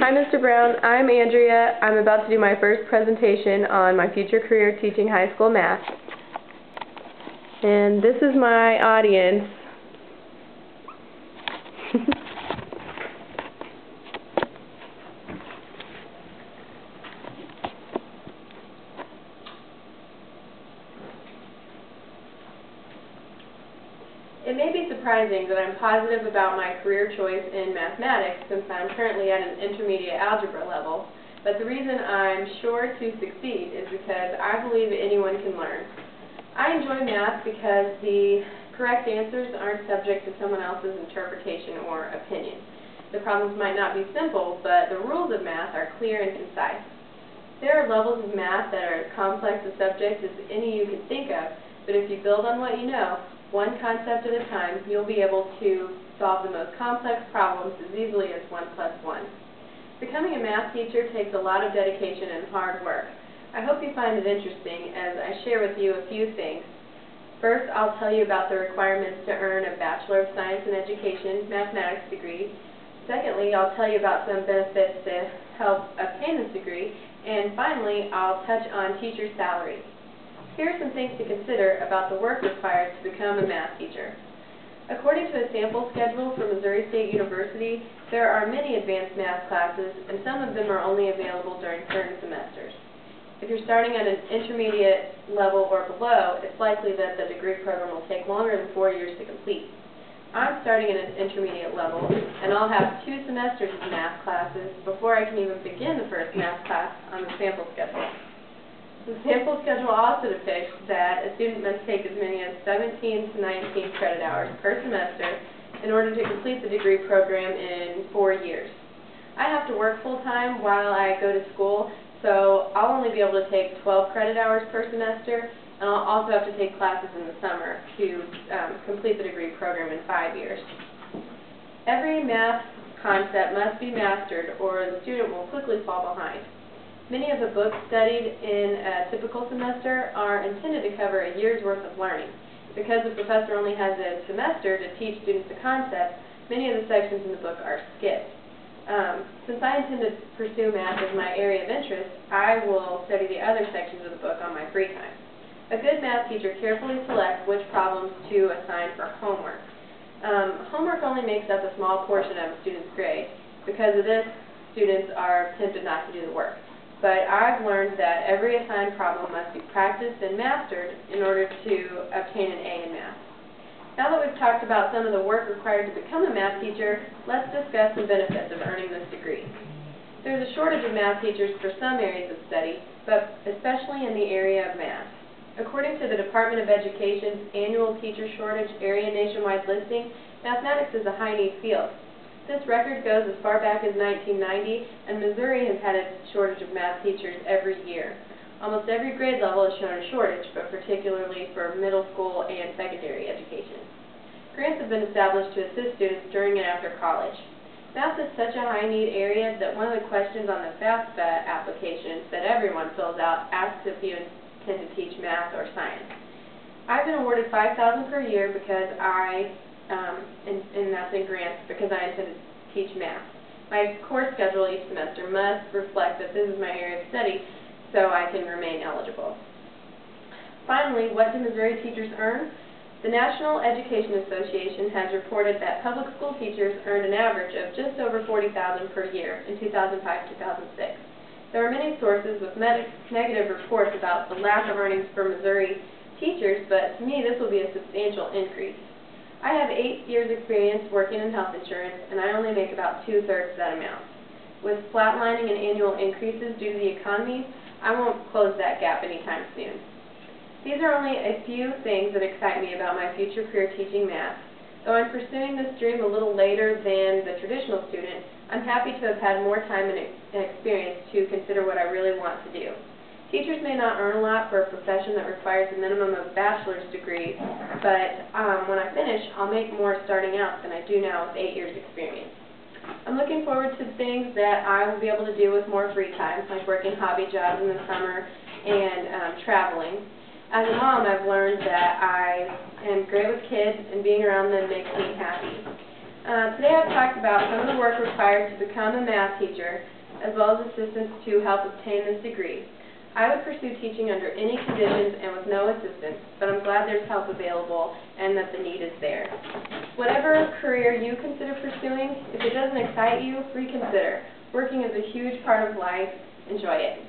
Hi, Mr. Brown. I'm Andrea. I'm about to do my first presentation on my future career teaching high school math. And this is my audience. It may be surprising that I'm positive about my career choice in mathematics since I'm currently at an intermediate algebra level, but the reason I'm sure to succeed is because I believe anyone can learn. I enjoy math because the correct answers aren't subject to someone else's interpretation or opinion. The problems might not be simple, but the rules of math are clear and concise. There are levels of math that are as complex a subject as any you can think of, but if you build on what you know, one concept at a time, you'll be able to solve the most complex problems as easily as 1 plus 1. Becoming a math teacher takes a lot of dedication and hard work. I hope you find it interesting as I share with you a few things. First, I'll tell you about the requirements to earn a Bachelor of Science in Education mathematics degree. Secondly, I'll tell you about some benefits to help obtain this degree. And finally, I'll touch on teacher salaries. Here are some things to consider about the work required to become a math teacher. According to a sample schedule from Missouri State University, there are many advanced math classes, and some of them are only available during certain semesters. If you're starting at an intermediate level or below, it's likely that the degree program will take longer than 4 years to complete. I'm starting at an intermediate level, and I'll have 2 semesters of math classes before I can even begin the first math class on the sample schedule. The sample schedule also depicts that a student must take as many as 17 to 19 credit hours per semester in order to complete the degree program in 4 years. I have to work full-time while I go to school, so I'll only be able to take 12 credit hours per semester, and I'll also have to take classes in the summer to complete the degree program in 5 years. Every math concept must be mastered or the student will quickly fall behind. Many of the books studied in a typical semester are intended to cover a year's worth of learning. Because the professor only has a semester to teach students the concept, many of the sections in the book are skipped. Since I intend to pursue math as my area of interest, I will study the other sections of the book on my free time. A good math teacher carefully selects which problems to assign for homework. Homework only makes up a small portion of a student's grade. Because of this, students are tempted not to do the work. But I've learned that every assigned problem must be practiced and mastered in order to obtain an A in math. Now that we've talked about some of the work required to become a math teacher, let's discuss the benefits of earning this degree. There's a shortage of math teachers for some areas of study, but especially in the area of math. According to the Department of Education's annual teacher shortage area nationwide listing, mathematics is a high-need field. This record goes as far back as 1990, and Missouri has had a shortage of math teachers every year. Almost every grade level has shown a shortage, but particularly for middle school and secondary education. Grants have been established to assist students during and after college. Math is such a high-need area that one of the questions on the FAFSA application that everyone fills out asks if you intend to teach math or science. I've been awarded $5,000 per year because and that's in grants because I intend to teach math. My course schedule each semester must reflect that this is my area of study so I can remain eligible. Finally, what do Missouri teachers earn? The National Education Association has reported that public school teachers earned an average of just over $40,000 per year in 2005-2006. There are many sources with negative reports about the lack of earnings for Missouri teachers, but to me this will be a substantial increase. I have 8 years experience working in health insurance, and I only make about 2/3 that amount. With flatlining and annual increases due to the economy, I won't close that gap anytime soon. These are only a few things that excite me about my future career teaching math. Though I'm pursuing this dream a little later than the traditional student, I'm happy to have had more time and experience to consider what I really want to do. Teachers may not earn a lot for a profession that requires a minimum of a bachelor's degree, but when I finish, I'll make more starting out than I do now with 8 years experience. I'm looking forward to things that I will be able to do with more free time, like working hobby jobs in the summer and traveling. As a mom, I've learned that I am great with kids and being around them makes me happy. Today I've talked about some of the work required to become a math teacher, as well as assistance to help obtain this degree. I would pursue teaching under any conditions and with no assistance, but I'm glad there's help available and that the need is there. Whatever career you consider pursuing, if it doesn't excite you, reconsider. Working is a huge part of life. Enjoy it.